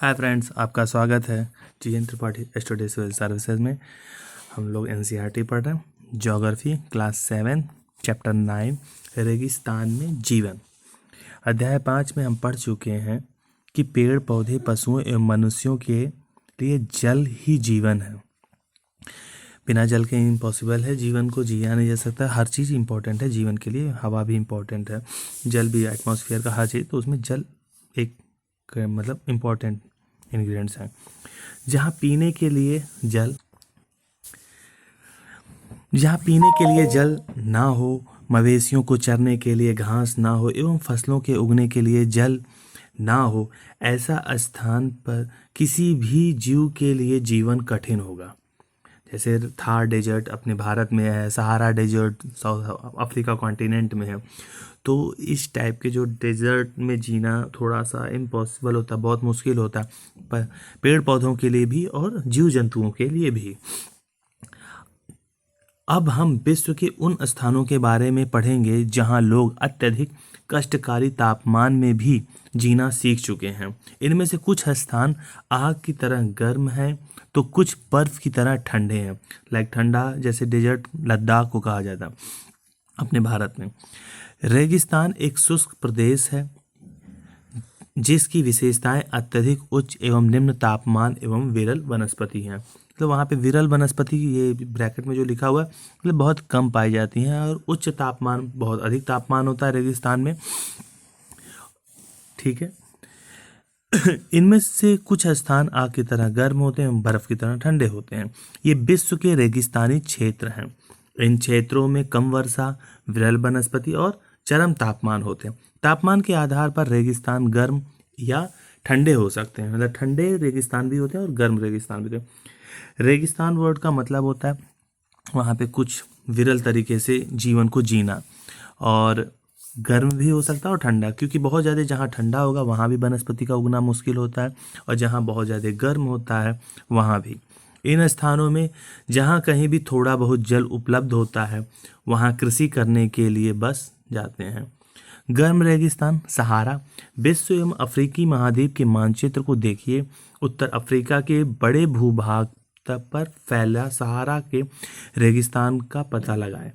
Hi friends, आपका स्वागत है TN Tripathi study civil services में। हम लोग NCERT पढ़ रहे हैं। ज्योग्राफी क्लास 7 चैप्टर 9 रेगिस्तान में जीवन। अध्याय 5 में हम पढ़ चुके हैं कि पेड़ पौधे पशुओं एवं मनुष्यों के लिए जल ही जीवन है। बिना जल के इम्पॉसिबल है, जीवन को जिया नहीं जा सकता। हर चीज़ इम्पोर्टेंट है जीवन के लिए, हवा भी इम्पोर्टेंट है, जल भी, एटमॉस्फेयर का हर चीज़, तो उसमें जल एक मतलब इम्पोर्टेंट इंग्रेडिएंट्स हैं। जहाँ पीने के लिए जल ना हो, मवेशियों को चरने के लिए घास ना हो एवं फसलों के उगने के लिए जल ना हो, ऐसा स्थान पर किसी भी जीव के लिए जीवन कठिन होगा। जैसे थार डेजर्ट अपने भारत में है, Sahara desert South Africa continent में है, तो इस टाइप के जो डेजर्ट में जीना थोड़ा सा इम्पॉसिबल होता है, बहुत मुश्किल होता है, पर पेड़ पौधों के लिए भी और जीव जंतुओं के लिए भी। अब हम विश्व के उन स्थानों के बारे में पढ़ेंगे जहां लोग अत्यधिक कष्टकारी तापमान में भी जीना सीख चुके हैं। इनमें से कुछ स्थान आग की तरह गर्म हैं तो कुछ बर्फ की तरह ठंडे हैं। लाइक ठंडा जैसे डेजर्ट लद्दाख को कहा जाता है अपने भारत में। रेगिस्तान एक शुष्क प्रदेश है जिसकी विशेषताएं अत्यधिक उच्च एवं निम्न तापमान एवं विरल वनस्पति हैं। मतलब वहाँ पे विरल वनस्पति, ये ब्रैकेट में जो लिखा हुआ है, मतलब बहुत कम पाई जाती हैं, और उच्च तापमान, बहुत अधिक तापमान होता है रेगिस्तान में। ठीक है। इनमें से कुछ स्थान आग की तरह गर्म होते हैं, बर्फ की तरह ठंडे होते हैं। ये विश्व के रेगिस्तानी क्षेत्र हैं। इन क्षेत्रों में कम वर्षा, विरल वनस्पति और चरम तापमान होते हैं। तापमान के आधार पर रेगिस्तान गर्म या ठंडे हो सकते हैं। मतलब ठंडे रेगिस्तान भी होते हैं और गर्म रेगिस्तान भी होते हैं। रेगिस्तान वर्ड का मतलब होता है वहाँ पे कुछ विरल तरीके से जीवन को जीना, और गर्म भी हो सकता है और ठंडा, क्योंकि बहुत ज़्यादा जहाँ ठंडा होगा वहाँ भी वनस्पति का उगना मुश्किल होता है, और जहाँ बहुत ज़्यादा गर्म होता है वहाँ भी। इन स्थानों में जहाँ कहीं भी थोड़ा बहुत जल उपलब्ध होता है वहाँ कृषि करने के लिए बस जाते हैं। गर्म रेगिस्तान सहारा। विश्व एवं अफ्रीकी महाद्वीप के मानचित्र को देखिए। उत्तर अफ्रीका के बड़े भूभाग पर फैला सहारा के रेगिस्तान का पता लगाएं।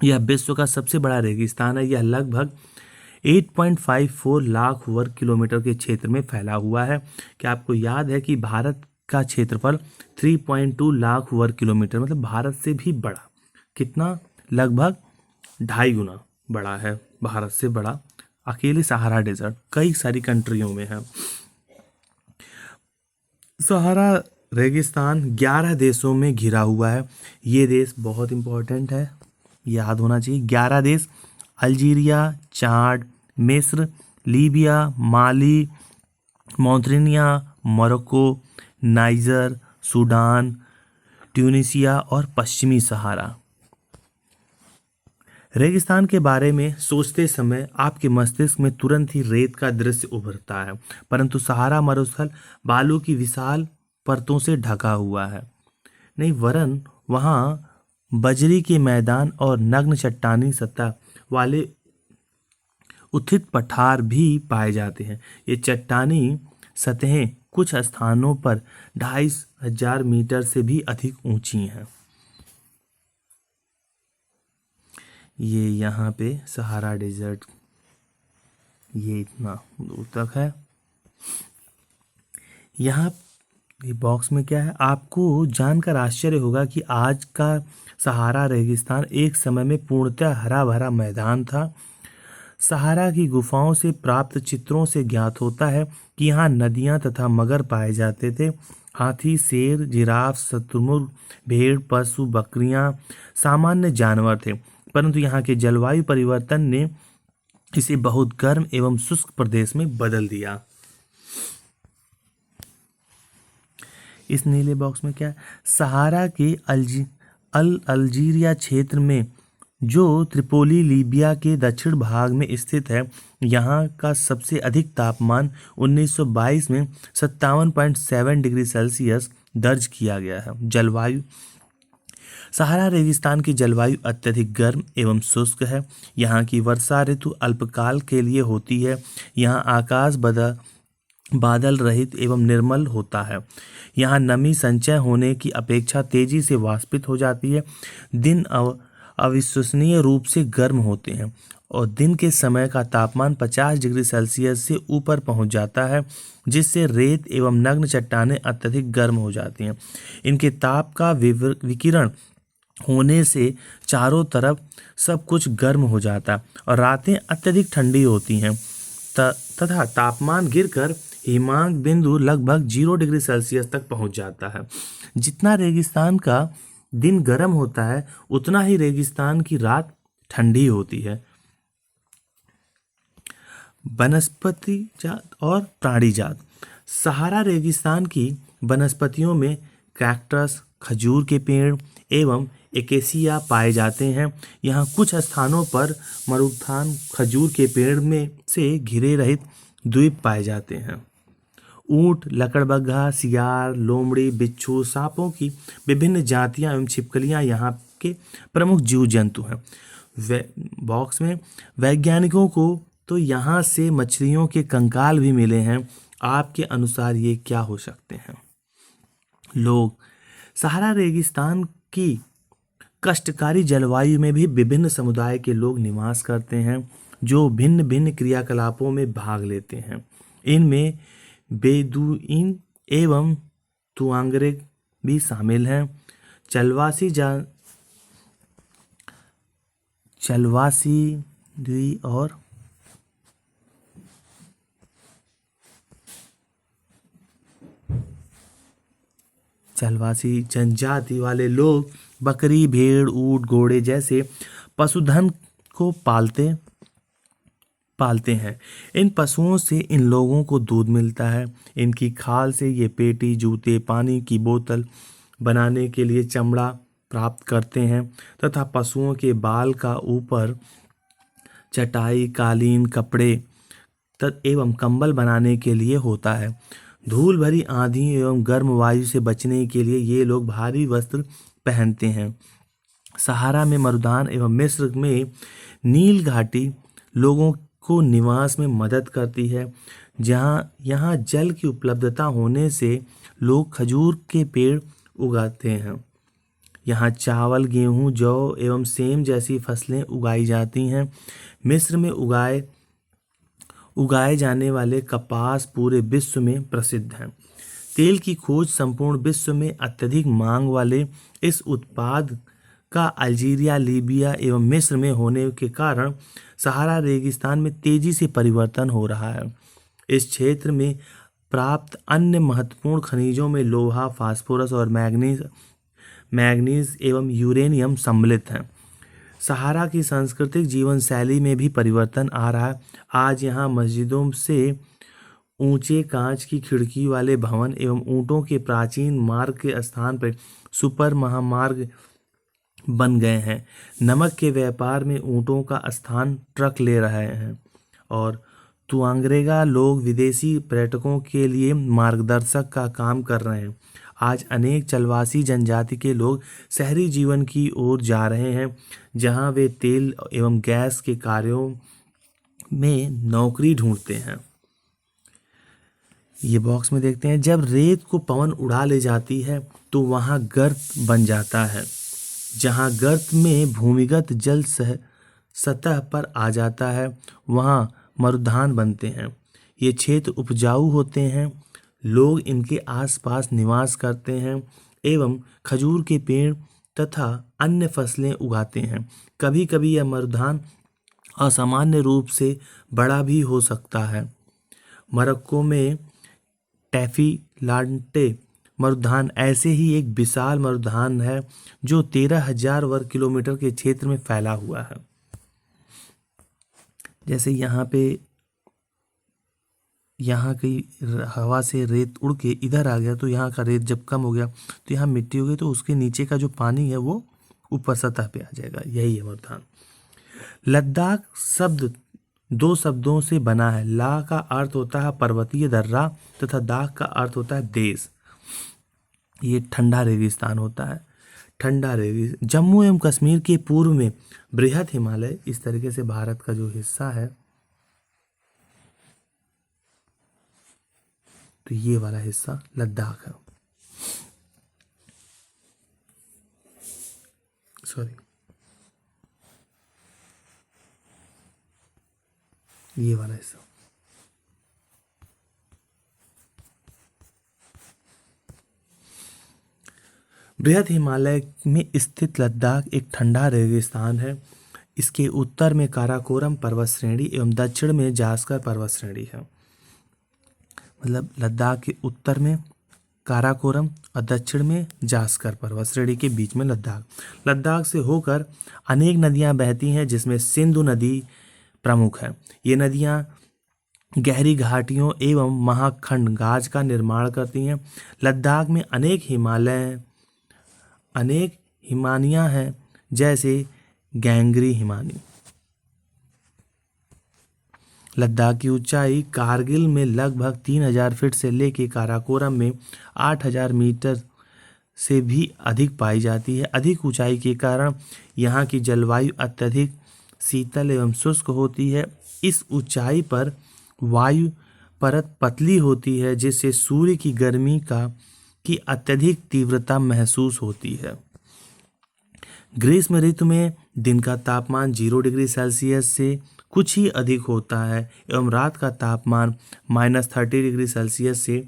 यह विश्व का सबसे बड़ा रेगिस्तान है। यह लगभग 8.54 लाख वर्ग किलोमीटर के क्षेत्र में फैला हुआ है। क्या आपको याद है कि भारत का क्षेत्रफल 3.2 लाख वर्ग किलोमीटर, मतलब भारत से भी बड़ा, कितना, लगभग 2.5 गुना बड़ा है भारत से बड़ा। अकेले सहारा डेजर्ट कई सारी कंट्रियों में है। सहारा रेगिस्तान 11 देशों में घिरा हुआ है। ये देश बहुत इंपॉर्टेंट है, याद होना चाहिए। 11 देश: अल्जीरिया, चाड, मिस्र, Libya, Mali, Mauritania, Morocco, Niger, Sudan, Tunisia और पश्चिमी सहारा। रेगिस्तान के बारे में सोचते समय आपके मस्तिष्क में तुरंत ही रेत का दृश्य उभरता है, परंतु सहारा मरुस्थल बालू की विशाल परतों से ढका हुआ है नहीं, वरन वहाँ बजरी के मैदान और नग्न चट्टानी सतह वाले उत्थित पठार भी पाए जाते हैं। ये चट्टानी सतहें कुछ स्थानों पर 2500 मीटर से भी अधिक ऊंची हैं। ये यहाँ पे सहारा डेजर्ट ये इतना दूर तक है। यहाँ ये बॉक्स में क्या है, आपको जानकर आश्चर्य होगा कि आज का सहारा रेगिस्तान एक समय में पूर्णतः हरा भरा मैदान था। सहारा की गुफाओं से प्राप्त चित्रों से ज्ञात होता है कि यहाँ नदियाँ तथा मगर पाए जाते थे। हाथी, शेर, जिराफ, शुतुरमुर्ग, भेड़, पशु, बकरियाँ सामान्य जानवर थे, परंतु यहाँ के जलवायु परिवर्तन ने इसे बहुत गर्म एवं शुष्क प्रदेश में बदल दिया। इस नीले बॉक्स में क्या है, सहारा के अल्जीरिया क्षेत्र में जो त्रिपोली लीबिया के दक्षिण भाग में स्थित है, यहाँ का सबसे अधिक तापमान 1922 में 57.7 डिग्री सेल्सियस दर्ज किया गया है। जलवायु सहारा रेगिस्तान की जलवायु अत्यधिक गर्म एवं शुष्क है। यहाँ की वर्षा ऋतु अल्पकाल के लिए होती है। यहाँ आकाश बादल रहित एवं निर्मल होता है। यहाँ नमी संचय होने की अपेक्षा तेजी से वाष्पित हो जाती है। दिन अविश्वसनीय रूप से गर्म होते हैं और दिन के समय का तापमान 50 डिग्री सेल्सियस से ऊपर पहुंच जाता है, जिससे रेत एवं नग्न चट्टानें अत्यधिक गर्म हो जाती हैं। इनके ताप का विकिरण होने से चारों तरफ सब कुछ गर्म हो जाता है और रातें अत्यधिक ठंडी होती हैं तथा तापमान गिरकर हिमांक बिंदु लगभग 0 डिग्री सेल्सियस तक पहुंच जाता है। जितना रेगिस्तान का दिन गर्म होता है उतना ही रेगिस्तान की रात ठंडी होती है। वनस्पति जात और प्राणी जात। सहारा रेगिस्तान की वनस्पतियों में कैक्टस, खजूर के पेड़ एवं एकेसिया पाए जाते हैं। यहाँ कुछ स्थानों पर मरुस्थान खजूर के पेड़ में से घिरे रहित द्वीप पाए जाते हैं। ऊंट, लकड़बग्घा, सियार, लोमड़ी, बिच्छू, सांपों की विभिन्न जातियां एवं छिपकलियां यहाँ के प्रमुख जीव जंतु हैं। बॉक्स में वैज्ञानिकों को तो यहाँ से मछलियों के कंकाल भी मिले हैं। आपके अनुसार ये क्या हो सकते हैं? लोग। सहारा रेगिस्तान की कष्टकारी जलवायु में भी विभिन्न समुदाय के लोग निवास करते हैं जो भिन्न भिन्न क्रियाकलापों में भाग लेते हैं। इनमें बेदुइन एवं तुआंगरे भी शामिल हैं। चलवासी जनजाति वाले लोग बकरी, भेड़, ऊंट, घोड़े जैसे पशुधन को पालते हैं। इन पशुओं से इन लोगों को दूध मिलता है। इनकी खाल से ये पेटी, जूते, पानी की बोतल बनाने के लिए चमड़ा प्राप्त करते हैं तथा पशुओं के बाल का ऊपर चटाई, कालीन, कपड़े एवं कंबल बनाने के लिए होता है। धूल भरी आंधी एवं गर्म वायु से बचने के लिए ये लोग भारी वस्त्र पहनते हैं। सहारा में मरुदान एवं मिस्र में नील घाटी लोगों को निवास में मदद करती है। यहाँ जल की उपलब्धता होने से लोग खजूर के पेड़ उगाते हैं। यहाँ चावल, गेहूँ, जौ एवं सेम जैसी फसलें उगाई जाती हैं। मिस्र में उगाए जाने वाले कपास पूरे विश्व में प्रसिद्ध हैं। तेल की खोज संपूर्ण विश्व में अत्यधिक मांग वाले इस उत्पाद का अल्जीरिया, लीबिया एवं मिस्र में होने के कारण सहारा रेगिस्तान में तेजी से परिवर्तन हो रहा है। इस क्षेत्र में प्राप्त अन्य महत्वपूर्ण खनिजों में लोहा, फास्फोरस और मैग्नीज एवं यूरेनियम सम्मिलित हैं। सहारा की सांस्कृतिक जीवन शैली में भी परिवर्तन आ रहा है। आज यहाँ मस्जिदों से ऊंचे कांच की खिड़की वाले भवन एवं ऊंटों के प्राचीन मार्ग के स्थान पर सुपर महामार्ग बन गए हैं। नमक के व्यापार में ऊंटों का स्थान ट्रक ले रहे हैं और तुआंगरेगा लोग विदेशी पर्यटकों के लिए मार्गदर्शक का काम कर रहे हैं। आज अनेक चलवासी जनजाति के लोग शहरी जीवन की ओर जा रहे हैं, जहां वे तेल एवं गैस के कार्यों में नौकरी ढूंढते हैं। ये बॉक्स में देखते हैं, जब रेत को पवन उड़ा ले जाती है तो वहां गर्त बन जाता है। जहां गर्त में भूमिगत जल सतह पर आ जाता है वहां मरुधान बनते हैं। ये क्षेत्र उपजाऊ होते हैं। लोग इनके आसपास निवास करते हैं एवं खजूर के पेड़ तथा अन्य फसलें उगाते हैं। कभी कभी यह मरुधान असामान्य रूप से बड़ा भी हो सकता है। मोरक्को में टैफिलांटे मरुधान ऐसे ही एक विशाल मरुधान है जो 13,000 वर्ग किलोमीटर के क्षेत्र में फैला हुआ है। जैसे यहाँ की हवा से रेत उड़ के इधर आ गया तो यहाँ का रेत जब कम हो गया तो यहाँ मिट्टी हो गई तो उसके नीचे का जो पानी है वो ऊपर सतह पे आ जाएगा। यही है मरुधान। लद्दाख शब्द 2 शब्दों से बना है। ला का अर्थ होता है पर्वतीय दर्रा तथा दाख का अर्थ होता है देश। ये ठंडा रेगिस्तान होता है। जम्मू एवं कश्मीर के पूर्व में बृहद हिमालय, इस तरीके से भारत का जो हिस्सा है तो ये वाला हिस्सा लद्दाख है। सॉरी, ये वाला हिस्सा। बृहद हिमालय में स्थित लद्दाख एक ठंडा रेगिस्तान है। इसके उत्तर में काराकोरम पर्वत श्रेणी एवं दक्षिण में जास्कर पर्वत श्रेणी है। मतलब लद्दाख के उत्तर में काराकोरम और दक्षिण में जास्कर पर्वत श्रेणी के बीच में लद्दाख। लद्दाख से होकर अनेक नदियां बहती हैं, जिसमें सिंधु नदी प्रमुख है। ये नदियां गहरी घाटियों एवं महाखंड गाज का निर्माण करती हैं। लद्दाख में अनेक हिमानियां हैं, जैसे गैंगरी हिमानी। लद्दाख की ऊंचाई कारगिल में लगभग 3000 फीट से लेकर काराकोरम में 8000 मीटर से भी अधिक पाई जाती है। अधिक ऊंचाई के कारण यहाँ की जलवायु अत्यधिक शीतल एवं शुष्क होती है। इस ऊंचाई पर वायु परत पतली होती है, जिससे सूर्य की गर्मी की अत्यधिक तीव्रता महसूस होती है। ग्रीष्म ऋतु में दिन का तापमान 0 डिग्री सेल्सियस से कुछ ही अधिक होता है एवं रात का तापमान -30 डिग्री सेल्सियस से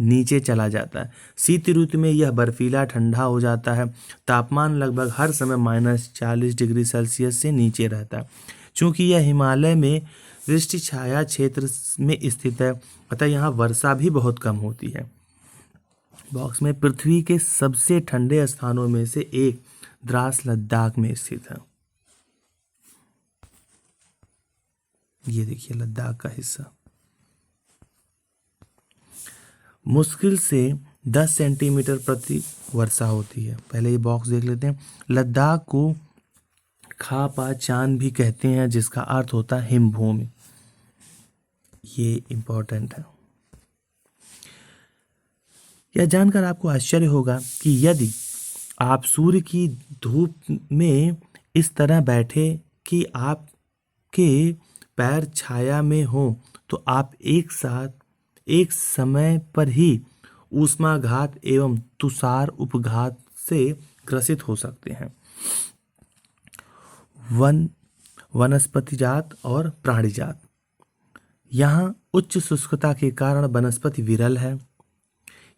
नीचे चला जाता है। शीत ऋतु में यह बर्फीला ठंडा हो जाता है। तापमान लगभग हर समय -40 डिग्री सेल्सियस से नीचे रहता है। चूँकि यह हिमालय में वृष्टि छाया क्षेत्र में स्थित है, अतः यहाँ वर्षा भी बहुत कम होती है। बॉक्स में पृथ्वी के सबसे ठंडे स्थानों में से एक द्रास लद्दाख में स्थित है। ये देखिए लद्दाख का हिस्सा। मुश्किल से 10 सेंटीमीटर प्रति वर्षा होती है। पहले ये बॉक्स देख लेते हैं। लद्दाख को खा पा चांद भी कहते हैं, जिसका अर्थ होता है हिमभूमि। ये इंपॉर्टेंट है। यह जानकर आपको आश्चर्य होगा कि यदि आप सूर्य की धूप में इस तरह बैठे कि आपके पैर छाया में हो, तो आप एक समय पर ही ऊष्माघात एवं तुषार उपघात से ग्रसित हो सकते हैं। वनस्पति जात और प्राणी जात। यहाँ उच्च शुष्कता के कारण वनस्पति विरल है।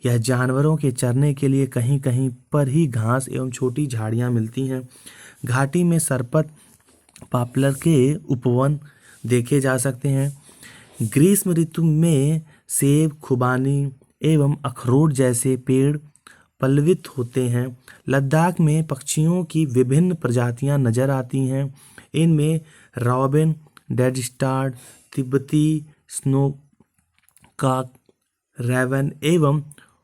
यह जानवरों के चरने के लिए कहीं कहीं पर ही घास एवं छोटी झाड़ियाँ मिलती हैं। घाटी में सरपत, पॉपुलर के उपवन देखे जा सकते हैं। ग्रीष्म ऋतु में सेब, खुबानी एवं अखरोट जैसे पेड़ पल्लवित होते हैं। लद्दाख में पक्षियों की विभिन्न प्रजातियां नजर आती हैं। इनमें रॉबिन, डेड स्टार्ड, तिब्बती स्नोकॉक, रेवन एवं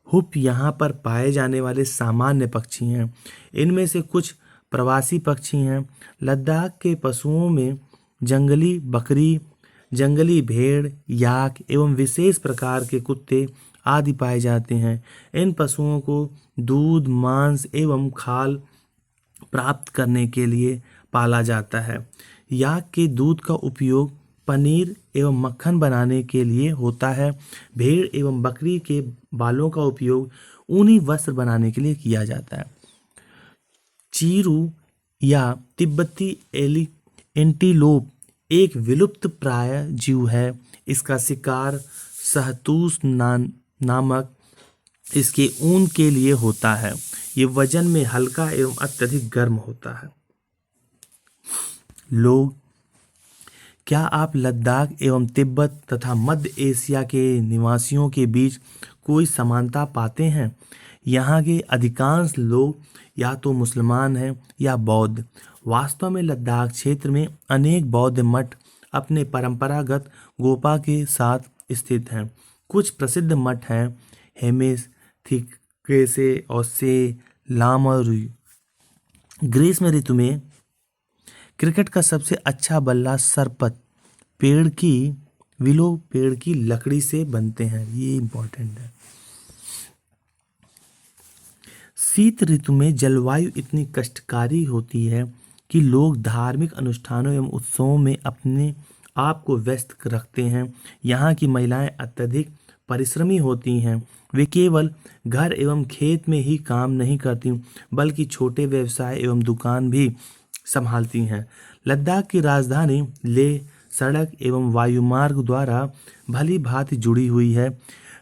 हुप यहाँ पर पाए जाने वाले सामान्य पक्षी हैं। इनमें से कुछ प्रवासी पक्षी हैं। लद्दाख के पशुओं में जंगली बकरी, जंगली भेड़, याक एवं विशेष प्रकार के कुत्ते आदि पाए जाते हैं। इन पशुओं को दूध, मांस एवं खाल प्राप्त करने के लिए पाला जाता है। याक के दूध का उपयोग पनीर एवं मक्खन बनाने के लिए होता है। भेड़ एवं बकरी के बालों का उपयोग ऊनी वस्त्र बनाने के लिए किया जाता है। चीरू या तिब्बती एंटीलोप एक विलुप्त प्राय जीव है। इसका शिकार शहतूश नामक इसके ऊन के लिए होता है। ये वजन में हल्का एवं अत्यधिक गर्म होता है। लोग, क्या आप लद्दाख एवं तिब्बत तथा मध्य एशिया के निवासियों के बीच कोई समानता पाते हैं? यहाँ के अधिकांश लोग या तो मुसलमान हैं या बौद्ध। वास्तव में लद्दाख क्षेत्र में अनेक बौद्ध मठ अपने परंपरागत गोपा के साथ स्थित हैं। कुछ प्रसिद्ध मठ हैं हेमिस, थिकेसे, ओसे, लामरुई। ग्रीष्म ऋतु में क्रिकेट का सबसे अच्छा बल्ला सरपत विलो पेड़ की लकड़ी से बनते हैं। ये इंपॉर्टेंट है। शीत ऋतु में जलवायु इतनी कष्टकारी होती है कि लोग धार्मिक अनुष्ठानों एवं उत्सवों में अपने आप को व्यस्त रखते हैं। यहाँ की महिलाएं अत्यधिक परिश्रमी होती हैं। वे केवल घर एवं खेत में ही काम नहीं करती बल्कि छोटे व्यवसाय एवं दुकान भी संभालती हैं। लद्दाख की राजधानी लेह सड़क एवं वायुमार्ग द्वारा भली भांति जुड़ी हुई है।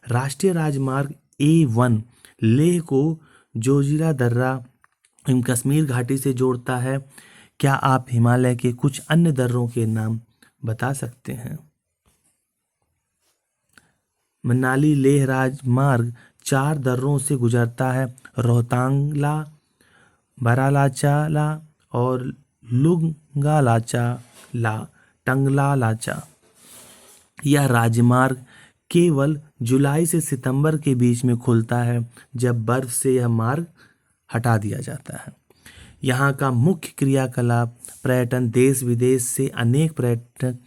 राष्ट्रीय राजमार्ग A1 लेह को जोजिला दर्रा एवं कश्मीर घाटी से जोड़ता है। क्या आप हिमालय के कुछ अन्य दर्रों के नाम बता सकते हैं? मनाली लेह राजमार्ग 4 दर्रों से गुजरता है, रोहतांगला, बारालाचाला और लुंगालाचाला टंगलालाचा। यह राजमार्ग केवल जुलाई से सितंबर के बीच में खुलता है, जब बर्फ से यह मार्ग हटा दिया जाता है। यहाँ का मुख्य क्रियाकलाप पर्यटन, देश विदेश से अनेक पर्यटक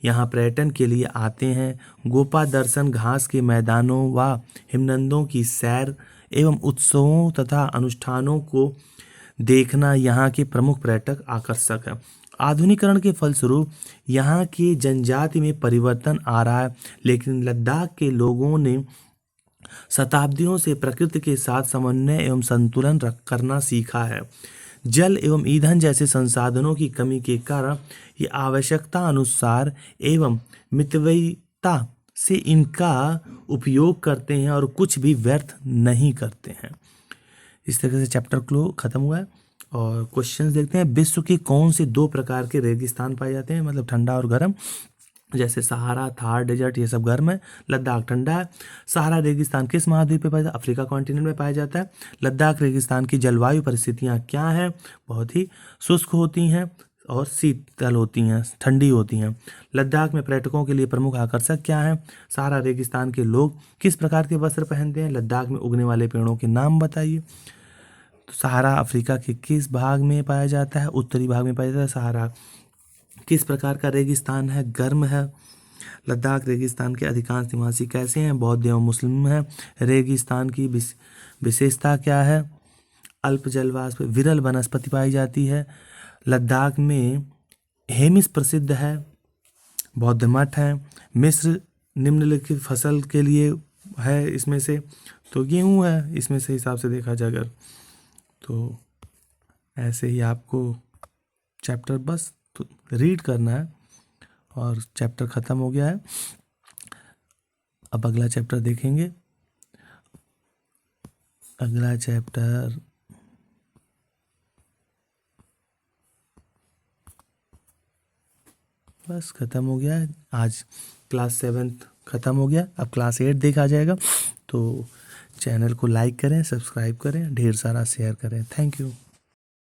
यहाँ पर्यटन के लिए आते हैं। गोपा दर्शन, घास के मैदानों व हिमनदों की सैर एवं उत्सवों तथा अनुष्ठानों को देखना यहाँ के प्रमुख पर्यटक आकर्षक है। आधुनिकीकरण के फलस्वरूप यहाँ की जनजाति में परिवर्तन आ रहा है, लेकिन लद्दाख के लोगों ने शताब्दियों से प्रकृति के साथ समन्वय एवं संतुलन करना सीखा है। जल एवं ईंधन जैसे संसाधनों की कमी के कारण ये आवश्यकता अनुसार एवं मितव्ययिता से इनका उपयोग करते हैं और कुछ भी व्यर्थ नहीं करते हैं। इस तरह से चैप्टर खत्म हुआ है और क्वेश्चंस देखते हैं। विश्व के कौन से 2 प्रकार के रेगिस्तान पाए जाते हैं, मतलब ठंडा और गर्म? जैसे सहारा, थार डेजर्ट, ये सब गर्म है, लद्दाख ठंडा है। सहारा रेगिस्तान किस महाद्वीप पे पाया जाता है? अफ्रीका कॉन्टिनेंट में पाया जाता है। लद्दाख रेगिस्तान की जलवायु परिस्थितियाँ क्या हैं? बहुत ही शुष्क होती हैं और शीतल होती हैं, ठंडी होती हैं। लद्दाख में पर्यटकों के लिए प्रमुख आकर्षक क्या हैं? सहारा रेगिस्तान के लोग किस प्रकार के वस्त्र पहनते हैं? लद्दाख में उगने वाले पेड़ों के नाम बताइए। तो सहारा अफ्रीका के किस भाग में पाया जाता है? उत्तरी भाग में पाया जाता है। सहारा किस प्रकार का रेगिस्तान है? गर्म है। लद्दाख रेगिस्तान के अधिकांश निवासी कैसे हैं? बौद्ध एवं मुस्लिम हैं। रेगिस्तान की विशेषता क्या है? अल्प जलवाष्प, विरल वनस्पति पाई जाती है। लद्दाख में हेमिस प्रसिद्ध है। बौद्ध मठ है। मिस्र निम्नलिखित फसल के लिए है, इसमें से तो गेहूँ है, इसमें से हिसाब से देखा जाए अगर तो। ऐसे ही आपको चैप्टर बस तो रीड करना है और चैप्टर ख़त्म हो गया है। अब अगला चैप्टर देखेंगे। अगला चैप्टर बस ख़त्म हो गया है। आज क्लास 7 ख़त्म हो गया, अब क्लास 8 देखा जाएगा। तो चैनल को लाइक करें, सब्सक्राइब करें, ढेर सारा शेयर करें। Thank you.